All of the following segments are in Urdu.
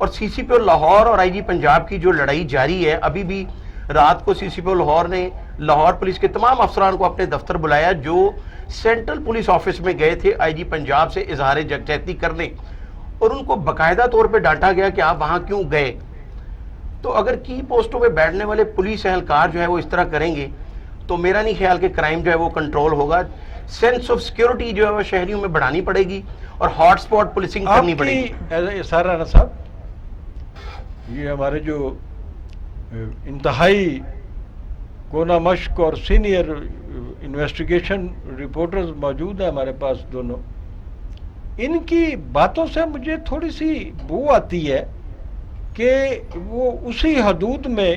اور سی سی پی او لاہور اور آئی جی پنجاب کی جو لڑائی جاری ہے، ابھی بھی رات کو سی سی پی او لاہور نے لاہور پولیس کے تمام افسران کو اپنے دفتر بلایا جو سینٹرل پولیس آفس میں گئے تھے آئی جی پنجاب سے اظہار یکجہتی کرنے، اور ان کو باقاعدہ طور پہ ڈانٹا گیا کہ آپ وہاں کیوں گئے. تو اگر کی پوسٹوں پہ بیٹھنے والے پولیس اہلکار جو ہے وہ اس طرح کریں گے تو میرا نہیں خیال کہ کرائم جو ہے وہ کنٹرول ہوگا. سینس آف سیکیورٹی جو ہے وہ شہریوں میں بڑھانی پڑے گی اور ہاٹ سپاٹ پولیسنگ کرنی پڑے گی. اظہار رانا صاحب، یہ ہمارے جو انتہائی کونا مشق اور سینئر انویسٹیگیشن رپورٹرز موجود ہیں ہمارے پاس دونوں، ان کی باتوں سے مجھے تھوڑی سی بو آتی ہے کہ وہ اسی حدود میں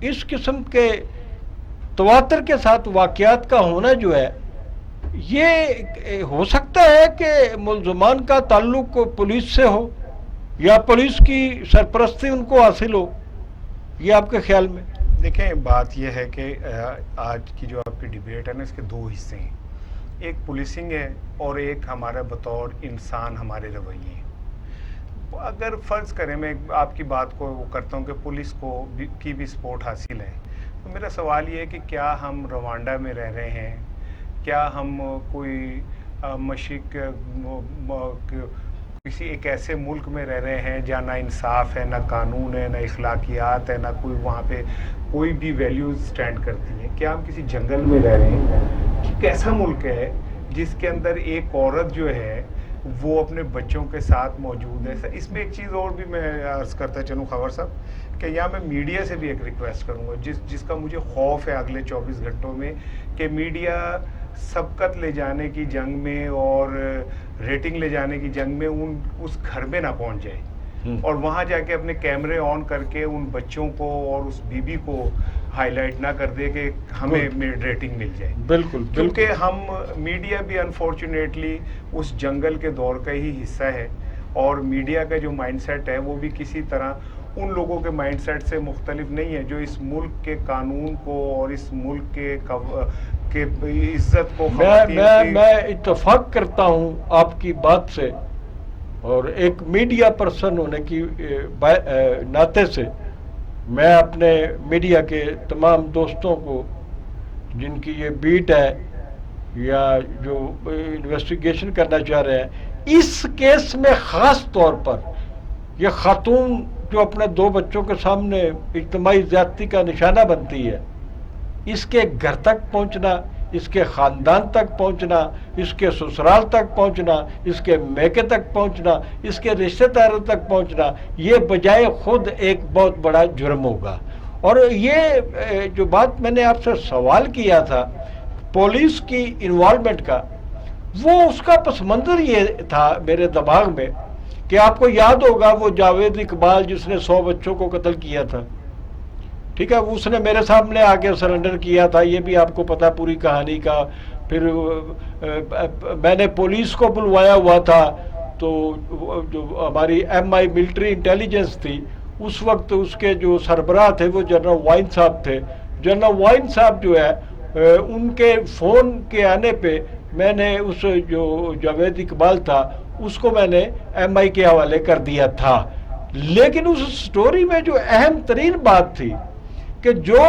اس قسم کے تواتر کے ساتھ واقعات کا ہونا جو ہے، یہ ہو سکتا ہے کہ ملزمان کا تعلق پولیس سے ہو یا پولیس کی سرپرستی ان کو حاصل ہو. یہ آپ کے خیال میں؟ دیکھیں، بات یہ ہے کہ آج کی جو آپ کی ڈیبیٹ ہے نا، اس کے دو حصے ہیں. ایک پولیسنگ ہے اور ایک ہمارا بطور انسان ہمارے رویے. اگر فرض کریں، میں آپ کی بات کو وہ کرتا ہوں کہ پولیس کو کی بھی سپورٹ حاصل ہے، تو میرا سوال یہ ہے کہ کیا ہم روانڈا میں رہ رہے ہیں؟ کیا ہم کوئی مشرق کسی ایک ایسے ملک میں رہ رہے ہیں جہاں نہ انصاف ہے، نہ قانون ہے، نہ اخلاقیات ہے، نہ کوئی وہاں پہ کوئی بھی ویلیوز سٹینڈ کرتی ہیں؟ کیا ہم کسی جنگل میں رہ رہے ہیں؟ کیسا ملک ہے جس کے اندر ایک عورت جو ہے وہ اپنے بچوں کے ساتھ موجود ہے؟ اس میں ایک چیز اور بھی میں عرض کرتا چلوں خبر صاحب، کہ یہاں میں میڈیا سے بھی ایک ریکویسٹ کروں گا جس کا مجھے خوف ہے اگلے 24 گھنٹوں میں، کہ میڈیا سبقت لے جانے کی جنگ میں اور ریٹنگ لے جانے کی جنگ میں اس گھر میں نہ پہنچ جائے اور وہاں جا کے اپنے کیمرے آن کر کے ان بچوں کو اور اس بیوی کو ہائی لائٹ نہ کر دے کہ ہمیں ریٹنگ مل جائے. بالکل، کیونکہ ہم میڈیا بھی انفارچونیٹلی اس جنگل کے دور کا ہی حصہ ہے، اور میڈیا کا جو مائنڈ سیٹ ہے وہ بھی کسی طرح ان لوگوں کے مائنڈ سیٹ سے مختلف نہیں ہے جو اس ملک کے قانون کو اور اس ملک کے عزت کو میں اتفاق کرتا ہوں آپ کی بات سے، اور ایک میڈیا پرسن ہونے کی ناطے سے میں اپنے میڈیا کے تمام دوستوں کو جن کی یہ بیٹ ہے یا جو انویسٹیگیشن کرنا چاہ رہے ہیں، اس کیس میں خاص طور پر یہ خاتون جو اپنے 2 بچوں کے سامنے اجتماعی زیادتی کا نشانہ بنتی ہے، اس کے گھر تک پہنچنا، اس کے خاندان تک پہنچنا، اس کے سسرال تک پہنچنا، اس کے میکے تک پہنچنا، اس کے رشتہ داروں تک پہنچنا، یہ بجائے خود ایک بہت بڑا جرم ہوگا. اور یہ جو بات میں نے آپ سے سوال کیا تھا پولیس کی انوالومنٹ کا، وہ اس کا پس منظر یہ تھا میرے دماغ میں کہ آپ کو یاد ہوگا وہ جاوید اقبال جس نے 100 بچوں کو قتل کیا تھا، ٹھیک ہے، اس نے میرے سامنے آ کے سرنڈر کیا تھا، یہ بھی آپ کو پتا پوری کہانی کا. پھر میں نے پولیس کو بلوایا ہوا تھا، تو جو ہماری ایم آئی ملٹری انٹیلیجنس تھی اس وقت، اس کے جو سربراہ تھے وہ جنرل وائن صاحب تھے. جنرل وائن صاحب جو ہے ان کے فون کے آنے پہ میں نے اس جو جاوید اقبال تھا اس کو میں نے ایم آئی کے حوالے کر دیا تھا. لیکن اس سٹوری میں جو اہم ترین بات تھی کہ جو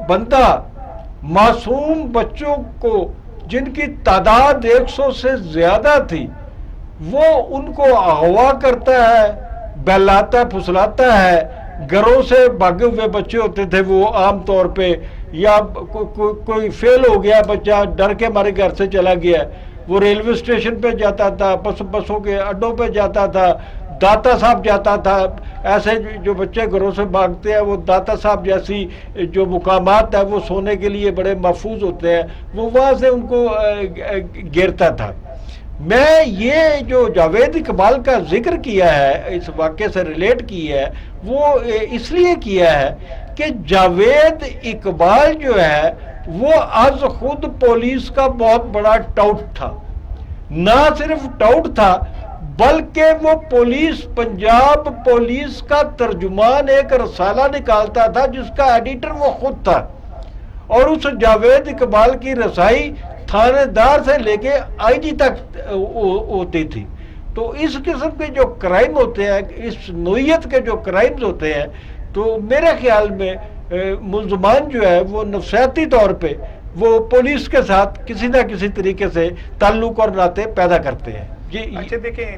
بندہ معصوم بچوں کو جن کی تعداد 100 سے زیادہ تھی، وہ ان کو اغوا کرتا ہے، بہلاتا پھسلاتا ہے. گھروں سے بھاگے ہوئے بچے ہوتے تھے وہ عام طور پہ، یا کوئی فیل ہو گیا بچہ ڈر کے ہمارے گھر سے چلا گیا، وہ ریلوے اسٹیشن پہ جاتا تھا، بسوں کے اڈوں پہ جاتا تھا، داتا صاحب جاتا تھا. ایسے جو بچے گھروں سے بھاگتے ہیں وہ داتا صاحب جیسی جو مقامات ہیں وہ سونے کے لیے بڑے محفوظ ہوتے ہیں، وہ وہاں سے ان کو گھیرتا تھا. میں یہ جو جاوید اقبال کا ذکر کیا ہے، اس واقعے سے ریلیٹ کی ہے، وہ اس لیے کیا ہے کہ جاوید اقبال جو ہے وہ از خود پولیس کا بہت بڑا ٹاؤٹ تھا. نہ صرف ٹاؤٹ تھا بلکہ وہ پولیس، پنجاب پولیس کا ترجمان ایک رسالہ نکالتا تھا جس کا ایڈیٹر وہ خود تھا، اور اس جاوید اقبال کی رسائی تھانے دار سے لے کے آئی جی تک ہوتی تھی. تو اس قسم کے جو کرائم ہوتے ہیں، اس نوعیت کے جو کرائمز ہوتے ہیں، تو میرے خیال میں ملزمان جو ہے وہ نفسیاتی طور پہ وہ پولیس کے ساتھ کسی نہ کسی طریقے سے تعلق اور ناطے پیدا کرتے ہیں. جی اچھا دیکھیں،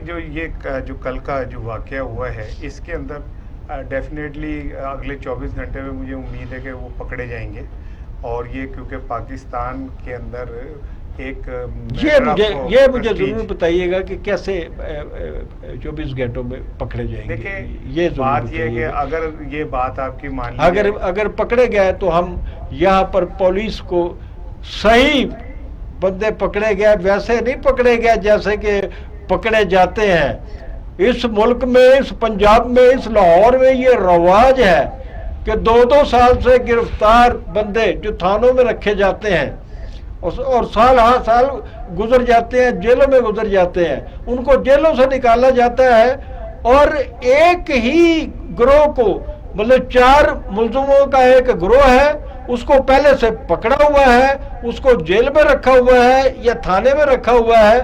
جو کل کا جو واقعہ ہوا ہے اس کے اندر ڈیفینیٹلی اگلے 24 گھنٹے میں مجھے امید ہے کہ وہ پکڑے جائیں گے. اور یہ کیونکہ پاکستان کے اندر ایک یہ مجھے ضرور بتائیے گا کہ کیسے 24 گھنٹوں میں پکڑے جائیں گے. دیکھیں بات یہ کہ اگر یہ بات آپ کی مان اگر پکڑے گئے تو ہم یہاں پر پولیس کو صحیح بندے پکڑے گئے، ویسے نہیں پکڑے گئے جیسے کہ پکڑے جاتے ہیں. اس ملک میں، اس پنجاب میں، اس لاہور میں یہ رواج ہے کہ 2 سال سے گرفتار بندے جو تھانوں میں رکھے جاتے ہیں اور سال سال گزر جاتے ہیں، جیلوں میں گزر جاتے ہیں، ان کو جیلوں سے نکالا جاتا ہے اور ایک ہی گروہ کو، مطلب 4 ملزموں کا ایک گروہ ہے، اس کو پہلے سے پکڑا ہوا ہے، اس کو جیل میں رکھا ہوا ہے یا تھانے میں رکھا ہوا ہے.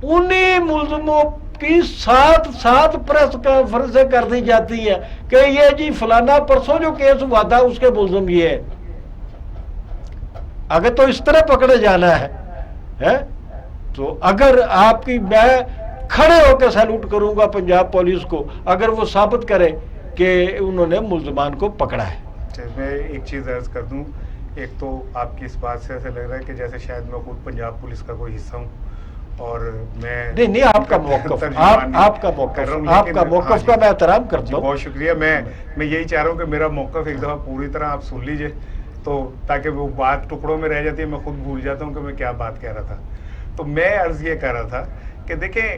انہی ملزموں کی 7 پریس کانفرنسیں کر دی جاتی ہیں کہ یہ جی فلانا پرسوں جو کیس ہوا تھا اس کے ملزم یہ ہے. اگر تو اس طرح پکڑے جانا ہے تو اگر آپ کی، میں کھڑے ہو کے سیلوٹ کروں گا پنجاب پولیس کو اگر وہ ثابت کرے کہ انہوں نے ملزمان کو پکڑا ہے. میں ایک چیز عرض کر دوں، ایک تو آپ کی اس بات سے ایسا لگ رہا ہے کہ جیسے شاید میں خود پنجاب پولیس کا کوئی حصہ ہوں، اور میں نہیں آپ کا موقف، آپ کا موقف کا میں احترام کرتا ہوں. بہت شکریہ. میں یہی چاہ رہا ہوں کہ میرا موقف ایک دفعہ پوری طرح آپ سن لیجئے، تو تاکہ وہ بات ٹکڑوں میں رہ جاتی ہے، میں خود بھول جاتا ہوں کہ میں کیا بات کہہ رہا تھا. تو میں عرض یہ کر رہا تھا کہ دیکھیں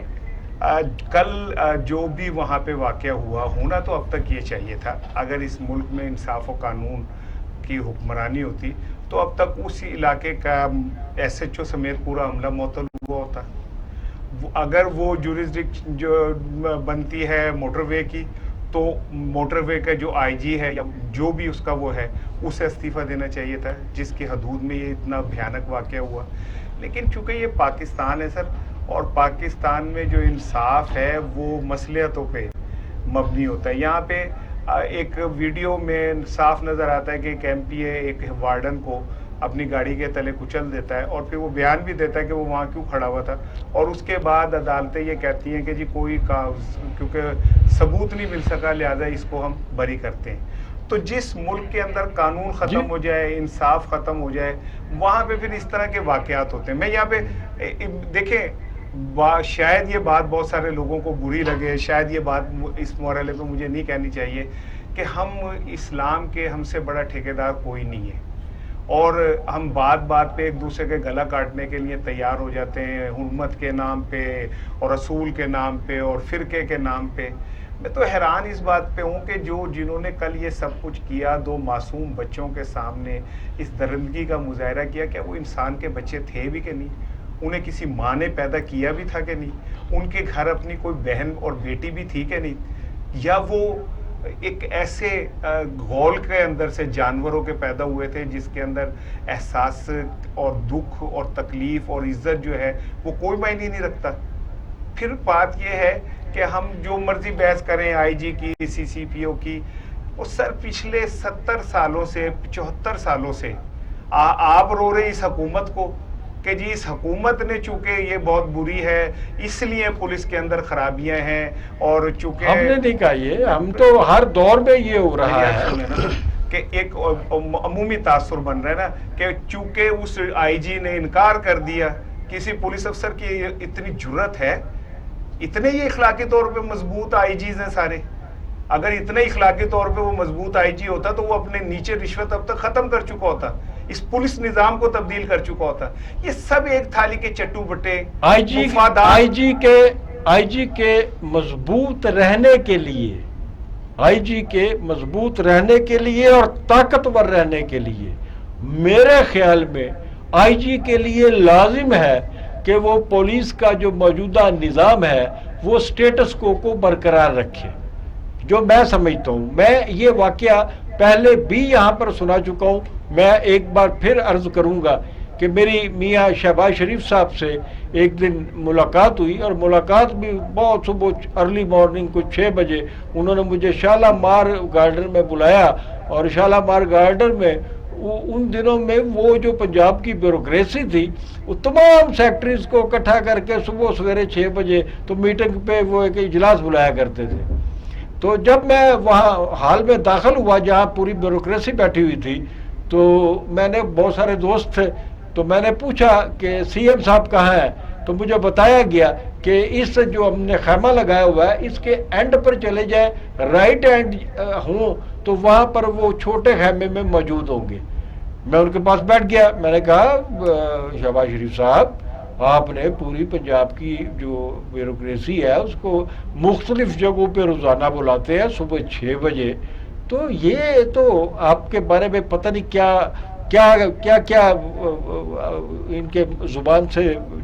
کل جو بھی وہاں پہ واقعہ ہوا، ہونا تو اب تک یہ چاہیے تھا. اگر اس ملک میں انصاف و قانون کی حکمرانی ہوتی تو اب تک اسی علاقے کا ایس ایچ او سمیت پورا عملہ معطل ہوا ہوتا. اگر وہ جورسڈکشن جو بنتی ہے موٹر وے کی، تو موٹر وے کا جو آئی جی ہے یا جو بھی اس کا وہ ہے، اسے استعفیٰ دینا چاہیے تھا جس کی حدود میں یہ اتنا بھیانک واقعہ ہوا. لیکن چونکہ یہ پاکستان ہے سر، اور پاکستان میں جو انصاف ہے وہ مصلحتوں پہ مبنی ہوتا ہے. یہاں پہ ایک ویڈیو میں صاف نظر آتا ہے کہ ایک ایم پی اے ایک وارڈن کو اپنی گاڑی کے تلے کچل دیتا ہے، اور پھر وہ بیان بھی دیتا ہے کہ وہ وہاں کیوں کھڑا ہوا تھا، اور اس کے بعد عدالتیں یہ کہتی ہیں کہ جی کوئی کیونکہ ثبوت نہیں مل سکا لہذا اس کو ہم بری کرتے ہیں. تو جس ملک کے اندر قانون ختم ہو جائے، انصاف ختم ہو جائے، وہاں پہ پھر اس طرح کے واقعات ہوتے ہیں. میں یہاں پہ دیکھیں، شاید یہ بات بہت سارے لوگوں کو بری لگے، شاید یہ بات اس مرحلے پہ مجھے نہیں کہنی چاہیے کہ ہم اسلام کے ہم سے بڑا ٹھیکیدار کوئی نہیں ہے، اور ہم بات بات پہ ایک دوسرے کے گلا کاٹنے کے لیے تیار ہو جاتے ہیں، حرمت کے نام پہ اور رسول کے نام پہ اور فرقے کے نام پہ. میں تو حیران اس بات پہ ہوں کہ جنہوں نے کل یہ سب کچھ کیا، 2 معصوم بچوں کے سامنے اس درندگی کا مظاہرہ کیا، کیا وہ انسان کے بچے تھے بھی کہ نہیں؟ انہیں کسی ماں نے پیدا کیا بھی تھا کہ نہیں؟ ان کے گھر اپنی کوئی بہن اور بیٹی بھی تھی کہ نہیں؟ یا وہ ایک ایسے غول کے اندر سے جانوروں کے پیدا ہوئے تھے جس کے اندر احساس اور دکھ اور تکلیف اور عزت جو ہے وہ کوئی معنی نہیں رکھتا؟ پھر بات یہ ہے کہ ہم جو مرضی بحث کریں آئی جی کی، سی سی پی او کی، وہ سر پچھلے 70 سالوں سے 75 سالوں سے آپ رو رہے اس حکومت کو کہ جی اس حکومت نے چونکہ یہ بہت بری ہے اس لیے پولیس کے اندر خرابیاں ہیں، اور چونکہ ہم نے نہیں کہا یہ، ہم تو ہر دور میں یہ ہو رہا ہے کہ ایک عمومی تاثر بن رہا ہے نا کہ چونکہ اس آئی جی نے انکار کر دیا. کسی پولیس افسر کی اتنی جرت ہے، اتنے یہ اخلاقی طور پہ مضبوط آئی جیز ہیں سارے، اگر اتنے اخلاقی طور پہ وہ مضبوط آئی جی ہوتا تو وہ اپنے نیچے رشوت اب تک ختم کر چکا ہوتا، اس پولیس نظام کو تبدیل کر چکا ہوتا. یہ سب ایک تھالی کے چٹو بٹے آئی جی کے مضبوط رہنے کے لیے، آئی جی کے مضبوط رہنے کے لیے اور طاقتور رہنے کے لیے میرے خیال میں آئی جی کے لیے لازم ہے کہ وہ پولیس کا جو موجودہ نظام ہے وہ سٹیٹس کو برقرار رکھے. جو میں سمجھتا ہوں، میں یہ واقعہ پہلے بھی یہاں پر سنا چکا ہوں، میں ایک بار پھر عرض کروں گا کہ میری میاں شہباز شریف صاحب سے ایک دن ملاقات ہوئی، اور ملاقات بھی بہت صبح ارلی مارننگ کچھ 6 بجے انہوں نے مجھے شالامار گارڈن میں بلایا، اور شالامار گارڈن میں ان دنوں میں وہ جو پنجاب کی بیوروکریسی تھی وہ تمام سیکٹریز کو اکٹھا کر کے صبح سویرے 6 بجے تو میٹنگ پہ وہ ایک اجلاس بلایا کرتے تھے. تو جب میں وہاں ہال میں داخل ہوا جہاں پوری بیوروکریسی بیٹھی ہوئی تھی، تو میں نے بہت سارے دوست تھے، تو میں نے پوچھا کہ سی ایم صاحب کہاں ہیں، تو مجھے بتایا گیا کہ اس جو ہم نے خیمہ لگایا ہوا ہے اس کے اینڈ پر چلے جائیں، رائٹ اینڈ ہوں تو وہاں پر وہ چھوٹے خیمے میں موجود ہوں گے. میں ان کے پاس بیٹھ گیا، میں نے کہا شہباز شریف صاحب، آپ نے پوری پنجاب کی جو بیوروکریسی ہے اس کو مختلف جگہوں پہ روزانہ بلاتے ہیں صبح 6 بجے، تو یہ تو آپ کے بارے میں پتہ نہیں کیا ان کے زبان سے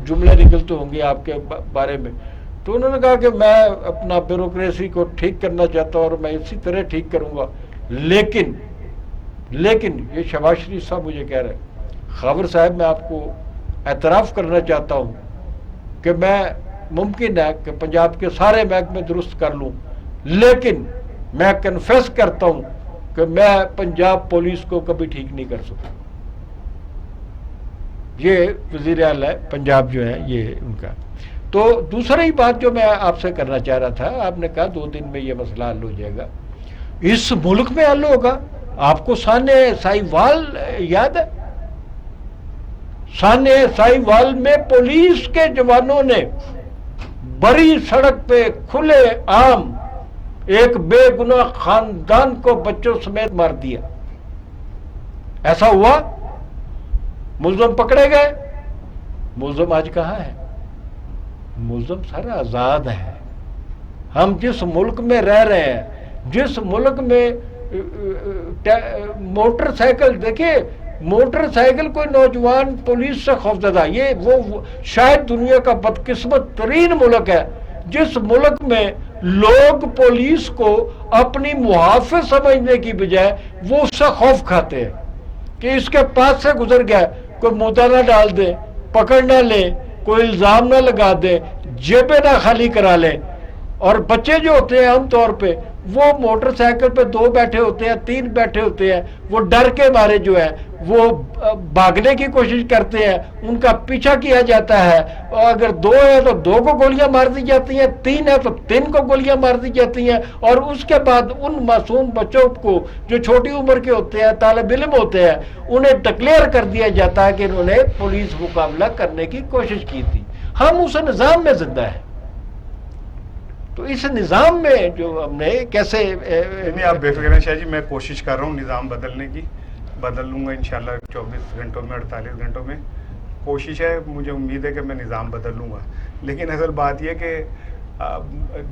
جملے نکلتے ہوں گے آپ کے بارے میں. تو انہوں نے کہا کہ میں اپنا بیوروکریسی کو ٹھیک کرنا چاہتا ہوں اور میں اسی طرح ٹھیک کروں گا، لیکن یہ شہباز شریف صاحب مجھے کہہ رہے ہیں، خاور صاحب میں آپ کو اعتراف کرنا چاہتا ہوں کہ میں ممکن ہے کہ پنجاب کے سارے محکمے درست کر لوں، لیکن میں کنفیس کرتا ہوں کہ میں پنجاب پولیس کو کبھی ٹھیک نہیں کر سکتا. یہ وزیر اعلیٰ پنجاب جو ہے یہ ان کا. تو دوسری بات جو میں آپ سے کرنا چاہ رہا تھا، آپ نے کہا 2 دن میں یہ مسئلہ حل ہو جائے گا. اس ملک میں حل ہوگا. آپ کو سانے ساہیوال یاد ہے؟ سانے ساہیوال میں پولیس کے جوانوں نے بڑی سڑک پہ کھلے عام ایک بے گناہ خاندان کو بچوں سمیت مار دیا. ایسا ہوا؟ ملزم پکڑے گئے؟ ملزم آج کہاں ہے؟ ملزم سارا آزاد ہے. ہم جس ملک میں رہ رہے ہیں، جس ملک میں موٹر سائیکل، دیکھیں موٹر سائیکل کوئی نوجوان پولیس سے خوفزدہ، یہ وہ شاید دنیا کا بدقسمت ترین ملک ہے جس ملک میں لوگ پولیس کو اپنی محافظ سمجھنے کی بجائے وہ اس سے خوف کھاتے ہیں کہ اس کے پاس سے گزر گیا، کوئی مدعا نہ ڈال دے، پکڑ نہ لے، کوئی الزام نہ لگا دے، جیبیں نہ خالی کرا لے. اور بچے جو ہوتے ہیں عام طور پہ وہ موٹر سائیکل پہ 2 بیٹھے ہوتے ہیں، 3 بیٹھے ہوتے ہیں، وہ ڈر کے مارے جو ہے وہ بھاگنے کی کوشش کرتے ہیں، ان کا پیچھا کیا جاتا ہے، اور اگر 2 ہیں تو 2 کو گولیاں مار دی جاتی ہیں، 3 ہیں تو 3 کو گولیاں مار دی جاتی ہیں. اور اس کے بعد ان معصوم بچوں کو جو چھوٹی عمر کے ہوتے ہیں، طالب علم ہوتے ہیں، انہیں ڈکلیئر کر دیا جاتا ہے کہ انہوں نے پولیس مقابلہ کرنے کی کوشش کی تھی. ہم اس نظام میں زندہ ہیں. تو اس نظام میں جو ہم نے کیسے نہیں، آپ بے فکر ہیں شاہ جی، میں کوشش کر رہا ہوں نظام بدلنے کی، بدل لوں گا انشاءاللہ 24 گھنٹوں میں، 48 گھنٹوں میں. کوشش ہے، مجھے امید ہے کہ میں نظام بدل لوں گا. لیکن اصل بات یہ کہ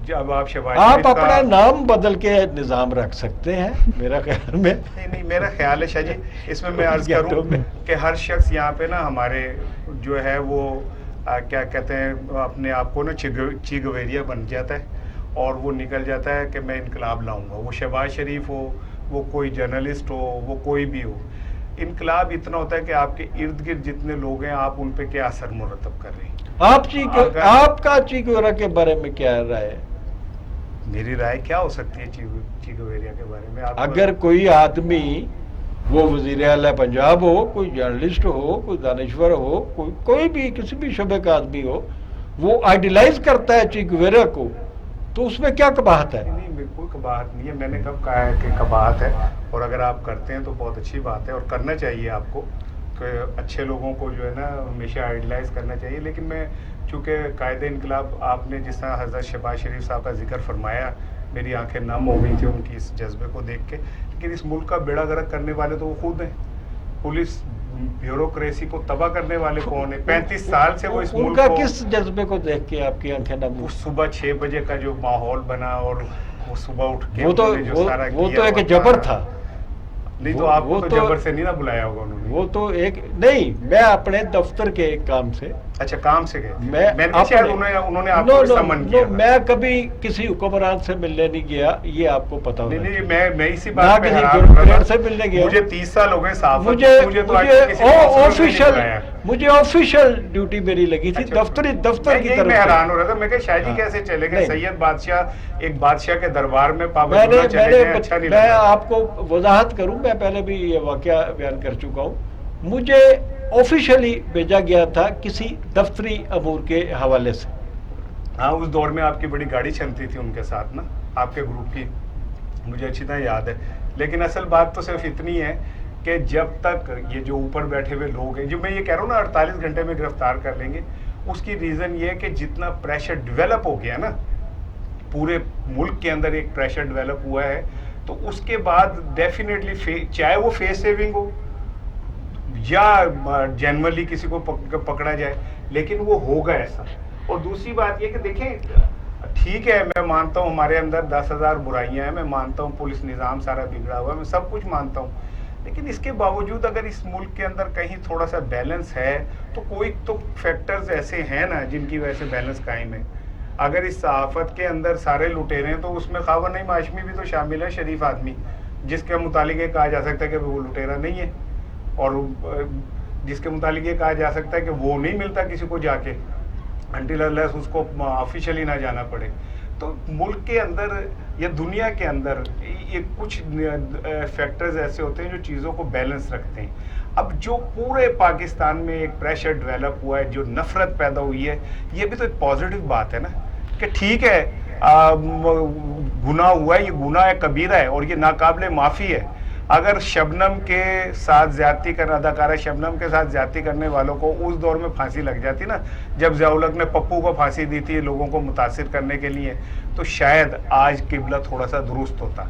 جب آپ شہباز آپ اپنا نام بدل کے نظام رکھ سکتے ہیں میرا خیال میں. نہیں، میرا خیال ہے شاہ جی، اس میں میں عرض کروں کہ ہر شخص یہاں پہ نا ہمارے جو ہے وہ کیا کہتے ہیں اپنے آپ کو نا چیگویریا بن جاتا ہے اور وہ نکل جاتا ہے کہ میں انقلاب لاؤں گا. وہ شہباز شریف ہو، وہ کوئی جرنلسٹ ہو، وہ کوئی بھی ہو. انقلاب اتنا ہوتا ہے کہ آپ کے ارد گرد جتنے لوگ ہیں آپ ان پہ کیا اثر مرتب کر رہے ہیں. آپ کا چیگویریا کے بارے میں کیا رائے ہے؟ میری رائے کیا ہو سکتی ہے چیگویریا کے بارے میں؟ اگر کوئی آدمی، وہ وزیر اعلیٰ پنجاب ہو، کوئی جرنلسٹ ہو، کوئی دانشور ہو، کوئی بھی کسی بھی شعبے کا آدمی ہو، وہ آئیڈیلائز کرتا ہے چیگویریا کو، تو اس میں کیا قباحت ہے؟ نہیں، کوئی قباحت نہیں ہے. میں نے کب کہا ہے کہ قباحت ہے؟ اور اگر آپ کرتے ہیں تو بہت اچھی بات ہے اور کرنا چاہیے آپ کو، کہ اچھے لوگوں کو جو ہے نا ہمیشہ آئیڈیلائز کرنا چاہیے. لیکن میں چونکہ قائد انقلاب، آپ نے جس طرح حضرت شہباز شریف صاحب کا ذکر فرمایا، میری آنکھیں نم ہو گئی تھی ان کی اس جذبے کو دیکھ کے. لیکن اس ملک کا بیڑا غرق کرنے والے تو وہ خود ہیں. پولیس بیوروکریسی کو تباہ کرنے والے کون ہیں؟ 35 سال سے وہ اس ملک کا کو، کس جذبے کو دیکھ کے آپ کی آنکھیں نم؟ صبح 6 بجے کا جو ماحول بنا اور وہ صبح اٹھ کے وہ تو ایک جبر تھا. نہیں تو آپ کو تو جبر سے نہیں نہ بلایا ہوگا انہوں نے. وہ تو ایک نہیں، میں اپنے دفتر کے ایک کام سے اچھا کام سے گئے تھے؟ میں نے کہا شاید انہوں نے آپ کو سمن کیا تھا۔ میں کبھی کسی حکمران سے ملنے نہیں گیا، یہ آپ کو پتا ہونا نہیں چاہیے۔ میں اسی نہ بات پہ کسی حیران بیوروکریٹ ہو رہا سے ملنے گیا، مجھے 30 سال ہو گئے صحافت، مجھے آفیشیل ڈیوٹی میری لگی تھی دفتر کی طرف میں حیران ہو رہا تھا، میں کہ شاید ہی کیسے چلے گئے سید بادشاہ ایک بادشاہ کے دربار میں پابند ہونا چلے گئے، اچھا نہیں میں لگا۔ آپ کو وضاحت کروں، میں پہلے بھی یہ واقعہ بیان کر چکا ہوں، مجھے آفیشیلی بھیجا گیا تھا کسی دفتری امور کے حوالے سے۔ ہاں اس دور میں آپ کی بڑی گاڑی چلتی تھی ان کے ساتھ نا، آپ کے گروپ کی، مجھے اچھی طرح یاد ہے۔ لیکن اصل بات تو صرف اتنی ہے کہ جب تک یہ جو اوپر بیٹھے ہوئے لوگ ہیں، جو میں یہ کہہ رہا ہوں نا 48 گھنٹے میں گرفتار کر لیں گے، اس کی ریزن یہ ہے کہ جتنا پریشر ڈیولپ ہو گیا نا، پورے ملک کے اندر ایک پریشر ڈیولپ ہوا ہے، تو اس کے بعد ڈیفینیٹلی چاہے وہ فیس سیونگ ہو یا جنرلی کسی کو پکڑا جائے، لیکن وہ ہوگا ایسا۔ اور دوسری بات یہ کہ دیکھیں، ٹھیک ہے میں مانتا ہوں ہمارے اندر 10,000 برائیاں ہیں، میں مانتا ہوں پولیس نظام سارا بگڑا ہوا ہے، میں سب کچھ مانتا ہوں، لیکن اس کے باوجود اگر اس ملک کے اندر کہیں تھوڑا سا بیلنس ہے تو کوئی تو فیکٹرز ایسے ہیں نا جن کی وجہ سے بیلنس قائم ہے۔ اگر اس صحافت کے اندر سارے لٹیرے ہیں تو اس میں خواہ نعیم ہاشمی بھی تو شامل ہے، شریف آدمی، جس کے متعلق یہ کہا جا سکتا ہے کہ وہ لٹیرا نہیں ہے، اور جس کے متعلق یہ کہا جا سکتا ہے کہ وہ نہیں ملتا کسی کو جا کے انٹل انلیس اس کو آفیشیلی نہ جانا پڑے۔ تو ملک کے اندر یا دنیا کے اندر یہ کچھ فیکٹرز ایسے ہوتے ہیں جو چیزوں کو بیلنس رکھتے ہیں۔ اب جو پورے پاکستان میں ایک پریشر ڈیولپ ہوا ہے، جو نفرت پیدا ہوئی ہے، یہ بھی تو ایک پازیٹیو بات ہے نا، کہ ٹھیک ہے گناہ ہوا ہے، یہ گناہ کبیرہ ہے اور یہ ناقابل معافی ہے۔ اگر شبنم کے ساتھ زیادتی کرنے، اداکارہ شبنم کے ساتھ زیادتی کرنے والوں کو اس دور میں پھانسی لگ جاتی نا، جب ضیاء الحق نے پپو کو پھانسی دی تھی لوگوں کو متاثر کرنے کے لیے، تو شاید آج قبلہ تھوڑا سا درست ہوتا۔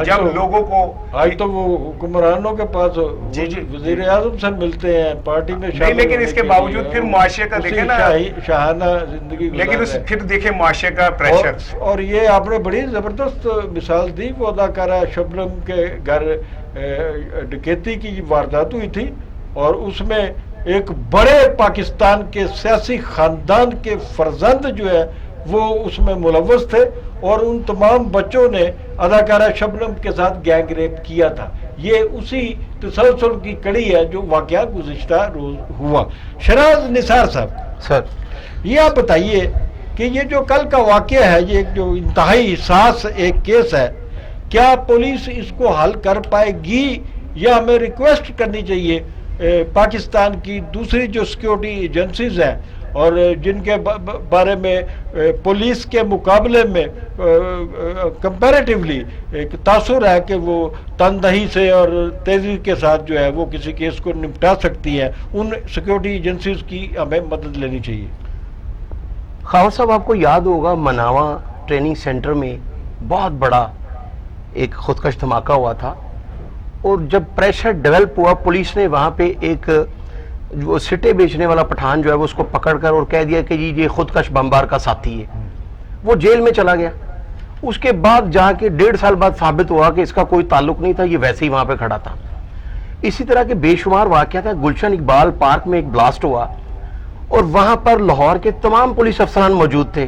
جب لوگوں کو آج تو وہ حکمرانوں کے پاس وزیر اعظم سے ملتے ہیں، پارٹی میں نہیں، لیکن اس کے باوجود پھر معاشرے کا دیکھیں نا، شاہانہ زندگی، لیکن پھر دیکھیں معاشرے کا پریشر۔ اور یہ آپ نے بڑی زبردست مثال دی، وہ اداکارہ شبنم کے گھر ڈکیتی کی واردات ہوئی تھی اور اس میں ایک بڑے پاکستان کے سیاسی خاندان کے فرزند جو ہے وہ اس میں ملوث تھے، اور ان تمام بچوں نے اداکارہ شبنم کے ساتھ گینگ ریپ کیا تھا۔ یہ اسی تسلسل کی کڑی ہے جو واقعہ گزشتہ روز ہوا۔ شہراز نثار صاحب، سر یہ آپ بتائیے کہ یہ جو کل کا واقعہ ہے، یہ جو انتہائی حساس ایک کیس ہے، کیا پولیس اس کو حل کر پائے گی، یا ہمیں ریکویسٹ کرنی چاہیے پاکستان کی دوسری جو سیکیورٹی ایجنسیز ہیں اور جن کے بارے میں پولیس کے مقابلے میں کمپیریٹیولی ایک تاثر ہے کہ وہ تندہی سے اور تیزی کے ساتھ جو ہے وہ کسی کیس کو نپٹا سکتی ہیں، ان سیکیورٹی ایجنسیز کی ہمیں مدد لینی چاہیے؟ خاور صاحب، آپ کو یاد ہوگا مناوا ٹریننگ سینٹر میں بہت بڑا ایک خودکش دھماکہ ہوا تھا، اور جب پریشر ڈیولپ ہوا پولیس نے وہاں پہ ایک جو سٹے بیچنے والا پٹھان جو ہے وہ اس کو پکڑ کر اور کہہ دیا کہ جی یہ خودکش بمبار کا ساتھی ہے، وہ جیل میں چلا گیا۔ اس کے بعد جا کے 1.5 سال بعد ثابت ہوا کہ اس کا کوئی تعلق نہیں تھا، یہ ویسے ہی وہاں پہ کھڑا تھا۔ اسی طرح کے بے شمار واقعات ہیں۔ گلشن اقبال پارک میں ایک بلاسٹ ہوا اور وہاں پر لاہور کے تمام پولیس افسران موجود تھے،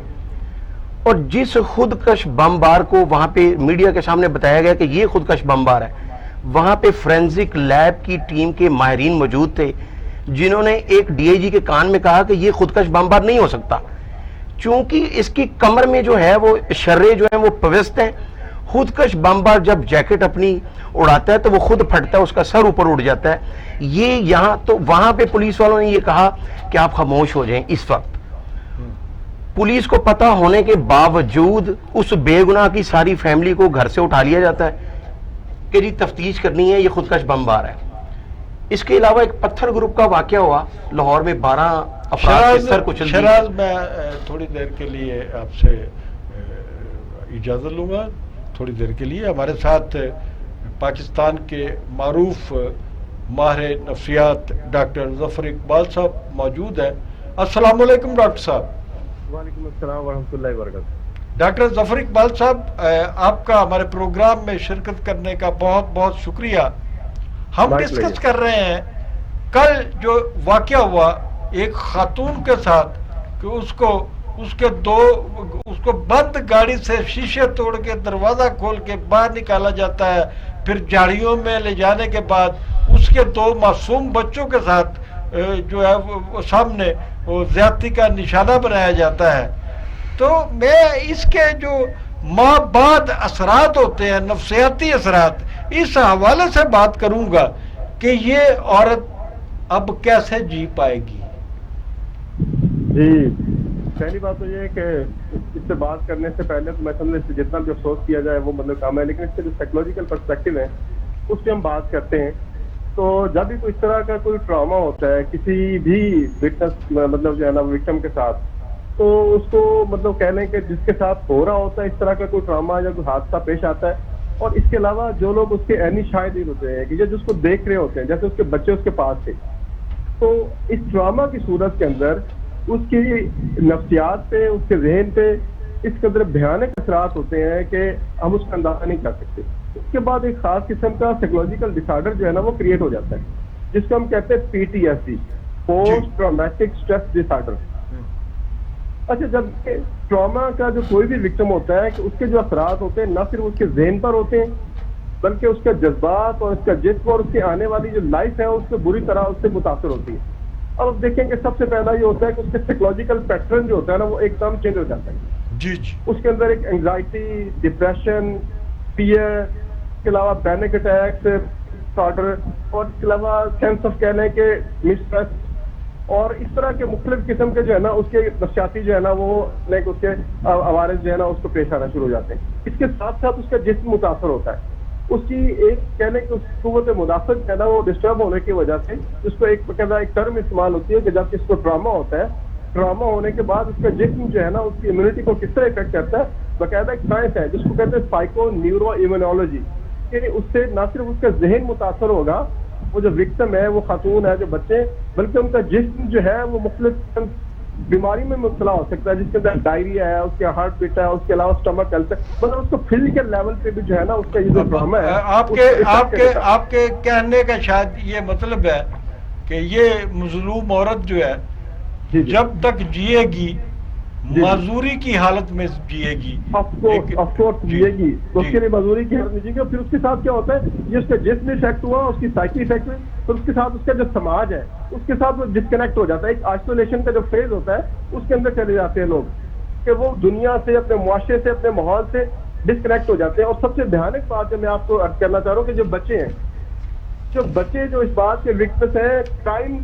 اور جس خودکش بمبار کو وہاں پہ میڈیا کے سامنے بتایا گیا کہ یہ خودکش بمبار ہے، وہاں پہ فورینزک لیب کی ٹیم کے ماہرین موجود تھے جنہوں نے ایک ڈی آئی جی کے کان میں کہا کہ یہ خودکش بمبار نہیں ہو سکتا، چونکہ اس کی کمر میں جو ہے وہ شرے جو ہیں وہ پوست ہیں۔ خودکش بمبار جب جیکٹ اپنی اڑاتا ہے تو وہ خود پھٹتا ہے، اس کا سر اوپر اڑ جاتا ہے۔ یہ یہاں تو وہاں پہ پولیس والوں نے یہ کہا کہ آپ خاموش ہو جائیں۔ اس وقت پولیس کو پتہ ہونے کے باوجود اس بے گناہ کی ساری فیملی کو گھر سے اٹھا لیا جاتا ہے کہ جی تفتیش کرنی ہے، یہ خودکش بمبار ہے۔ اس کے علاوہ ایک پتھر گروپ کا واقعہ ہوا لاہور میں، 12 افراد کے سر کچل دیے۔ شہراز، میں تھوڑی دیر کے لیے آپ سے اجازت لوں گا، تھوڑی دیر کے لیے۔ ہمارے ساتھ پاکستان کے معروف ماہر نفسیات ڈاکٹر ظفر اقبال صاحب موجود ہیں۔ السلام علیکم ڈاکٹر صاحب۔ وعلیکم السلام ورحمۃ اللہ وبرکاتہ۔ ڈاکٹر ظفر اقبال صاحب، آپ کا ہمارے پروگرام میں شرکت کرنے کا بہت بہت شکریہ۔ ہم ڈسکس کر رہے ہیں کل جو واقعہ ہوا ایک خاتون کے ساتھ کہ اس کو بند گاڑی سے شیشے توڑ کے دروازہ کھول کے باہر نکالا جاتا ہے، پھر جاڑیوں میں لے جانے کے بعد اس کے 2 معصوم بچوں کے ساتھ جو ہے وہ سامنے وہ زیادتی کا نشانہ بنایا جاتا ہے. تو میں اس کے جو ماں بعد اثرات ہوتے ہیں، نفسیاتی اثرات، اس حوالے سے بات کروں گا کہ یہ عورت اب کیسے جی پائے گی. جی، پہلی بات تو یہ ہے کہ اس سے بات کرنے سے پہلے تو میں سمجھتا اس سے جتنا بھی افسوس کیا جائے وہ مطلب کام ہے، لیکن اس کے جو سائیکولوجیکل پرسپیکٹو ہے اس پہ ہم بات کرتے ہیں. تو جب بھی کوئی اس طرح کا کوئی ٹراما ہوتا ہے کسی بھی وٹنس مطلب جو ہے نا وکٹم کے ساتھ، تو اس کو مطلب کہہ لیں کہ جس کے ساتھ ہو رہا ہوتا ہے اس طرح کا کوئی ٹراما یا کوئی حادثہ پیش آتا ہے، اور اس کے علاوہ جو لوگ اس کے عینی شاہدین ہوتے ہیں کہ جو جس کو دیکھ رہے ہوتے ہیں، جیسے اس کے بچے اس کے پاس تھے، تو اس ڈراما کی صورت کے اندر اس کی نفسیات پہ، اس کے ذہن پہ اس قدر بھیانک اثرات ہوتے ہیں کہ ہم اس کا اندازہ نہیں کر سکتے. اس کے بعد ایک خاص قسم کا سائیکولوجیکل ڈس آرڈر جو ہے نا وہ کریٹ ہو جاتا ہے، جس کو ہم کہتے ہیں PTSD، post traumatic stress dis order. اچھا، جب ٹراما کا جو کوئی بھی وکٹم ہوتا ہے کہ اس کے جو اثرات ہوتے ہیں نہ صرف اس کے ذہن پر ہوتے ہیں بلکہ اس کے جذبات اور اس کا جسم اور اس کی آنے والی جو لائف ہے اس سے بری طرح اس سے متاثر ہوتی ہے. اب دیکھیں کہ سب سے پہلا یہ ہوتا ہے کہ اس کے سائیکولوجیکل پیٹرن جو ہوتا ہے نا وہ ایک دم چینج ہو جاتا ہے. جی جی. اس کے اندر ایک انگزائٹی، ڈپریشن، فیئر، اس کے علاوہ پینک اٹیکس، آرڈر، اور اس کے علاوہ سینس آف کہہ لیں کہ مسٹریس، اور اس طرح کے مختلف قسم کے جو ہے نا اس کے نفسیاتی جو ہے نا وہ لائک اس کے عوارض جو ہے نا اس کو پیش آنا شروع ہو جاتے ہیں. اس کے ساتھ ساتھ اس کا جسم متاثر ہوتا ہے. اس کی ایک کہنے کی قوت مدافعت ہے نا وہ ڈسٹرب ہونے کی وجہ سے اس کو ایک ٹرم استعمال ہوتی ہے کہ جب اس کو ٹراما ہوتا ہے، ٹراما ہونے کے بعد اس کا جسم جو ہے نا اس کی امیونٹی کو کس طرح افیکٹ کرتا ہے. باقاعدہ ایک سائنس ہے جس کو کہتے ہیں سائیکو نیورو ایمونالوجی، کہ اس سے نہ صرف اس کا ذہن متاثر ہوگا، وہ جو وکٹم ہے، وہ خاتون ہے، جو بچے، بلکہ ان کا جسم جو ہے وہ مختلف بیماری میں مبتلا ہو سکتا ہے، جس کے اندر ڈائریا ہے، اس کے ہارٹ بیٹ ہے، اس کے علاوہ اسٹمک کینسر، مطلب اس کو فزیکل لیول پہ بھی جو ہے نا اس کا یہ جو ڈراما ہے. آپ کے کہنے کا شاید یہ مطلب ہے کہ یہ مظلوم عورت جو ہے جب تک جیے گی معذوری کی حالت میں جیے گی. آف کورس جیے گی تو اس کے لیے معذوری کی حالت میں جیے گی. اور پھر اس کے ساتھ کیا ہوتا ہے، یہ اس کا جسم افیکٹ ہوا، اس کی سائیکی افیکٹ ہوئی، پھر اس کے ساتھ اس کا جو سماج ہے اس کے ساتھ وہ ڈسکنیکٹ ہو جاتا ہے. ایک آئسولیشن کا جو فیز ہوتا ہے اس کے اندر چلے جاتے ہیں لوگ کہ وہ دنیا سے، اپنے معاشرے سے، اپنے ماحول سے ڈسکنیکٹ ہو جاتے ہیں. اور سب سے بھیانک بات جو میں آپ کو عرض کرنا چاہ رہا ہوں کہ جو بچے جو اس بات کے وکٹس ہیں، کرائم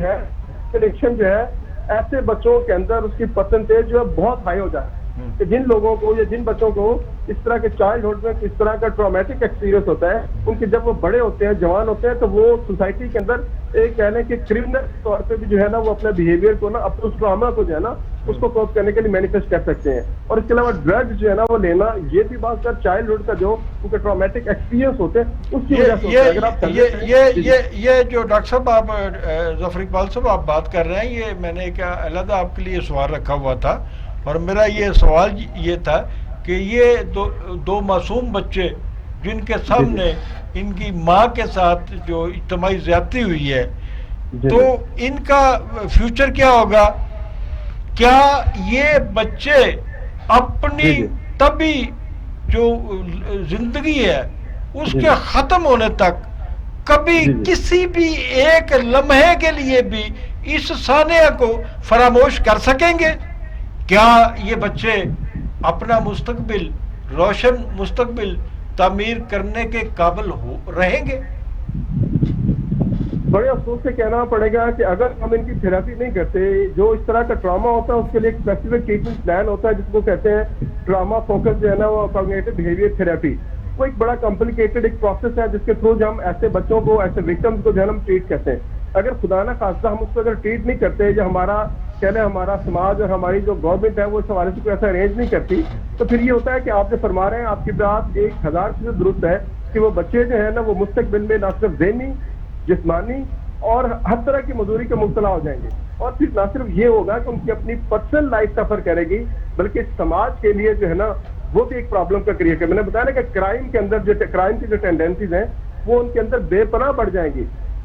ہے، ایڈکشن جو ہے، ایسے بچوں کے اندر اس کی پرسنٹیج جو ہے بہت ہائی ہو جاتی ہے. کہ جن لوگوں کو یا جن بچوں کو اس طرح کے چائلڈ میں اس طرح کا ٹرامیٹک ایکسپیرینس ہوتا ہے، ان کے جب وہ بڑے ہوتے ہیں، جوان ہوتے ہیں، تو وہ سوسائٹی کے اندر ایک کہہ لیں کہ کرمنل طور پہ بھی جو ہے نا وہ اپنے بیہیویئر کو نا، اپنے اس ٹراما کو جو ہے نا اس کو کوپ کرنے کے لیے مینیفیسٹ کر سکتے ہیں. اور اس کے علاوہ ڈرگز جو ہے نا وہ لینا، یہ بھی بات کر چائلڈہڈ کا جو ان کے ٹرامیٹک ایکسپیرینس ہوتے ہیں اس کی وجہ سے. اگر آپ یہ جو ڈاکٹر صاحب آپ ظفر اقبال صاحب آپ بات کر رہے ہیں، یہ میں نے ایک علیحدہ آپ کے لیے سوال رکھا ہوا تھا، اور میرا یہ سوال یہ تھا کہ یہ دو معصوم بچے جن کے سامنے ان کی ماں کے ساتھ جو اجتماعی زیادتی ہوئی ہے، تو ان کا فیوچر کیا ہوگا؟ کیا یہ بچے اپنی طبی جو زندگی ہے اس کے ختم ہونے تک کبھی کسی بھی ایک لمحے کے لیے بھی اس سانحہ کو فراموش کر سکیں گے؟ کیا یہ بچے اپنا مستقبل، روشن مستقبل تعمیر کرنے کے قابل رہیں گے؟ بڑے افسوس سے کہنا پڑے گا کہ اگر ہم ان کی تھراپی نہیں کرتے، جو اس طرح کا ٹراما ہوتا ہے اس کے لیے ایک اسپیسیفک ٹریٹمنٹ پلان ہوتا ہے جس کو کہتے ہیں ٹراما فوکس جو ہے نا وہ کوگنیٹو بیہیویئر تھراپی. وہ ایک بڑا کمپلیکیٹڈ ایک پروسیس ہے جس کے تھرو ہم ایسے بچوں کو، ایسے وکٹمز کو جو ہے ہم ٹریٹ کرتے ہیں. اگر خدا نہ خواستہ ہم اس کو اگر ٹریٹ نہیں کرتے، یا ہمارا سماج اور ہماری جو گورنمنٹ ہے وہ اس حوالے سے کوئی ایسا ارینج نہیں کرتی، تو پھر یہ ہوتا ہے کہ آپ جو فرما رہے ہیں آپ کی بات 1000% درست ہے کہ وہ بچے جو ہیں نا وہ مستقبل میں نہ صرف ذہنی، جسمانی اور ہر طرح کی مزدوری کے مبتلا ہو جائیں گے. اور پھر نہ صرف یہ ہوگا کہ ان کی اپنی پرسنل لائف سفر کرے گی، بلکہ سماج کے لیے جو ہے نا وہ بھی ایک پرابلم کا کریٹ ہے. میں نے بتایا نا کہ کرائم کے اندر کرائم کی جو ٹینڈنسیز ہیں وہ ان کے اندر بے پناہ بڑھ جائیں گی.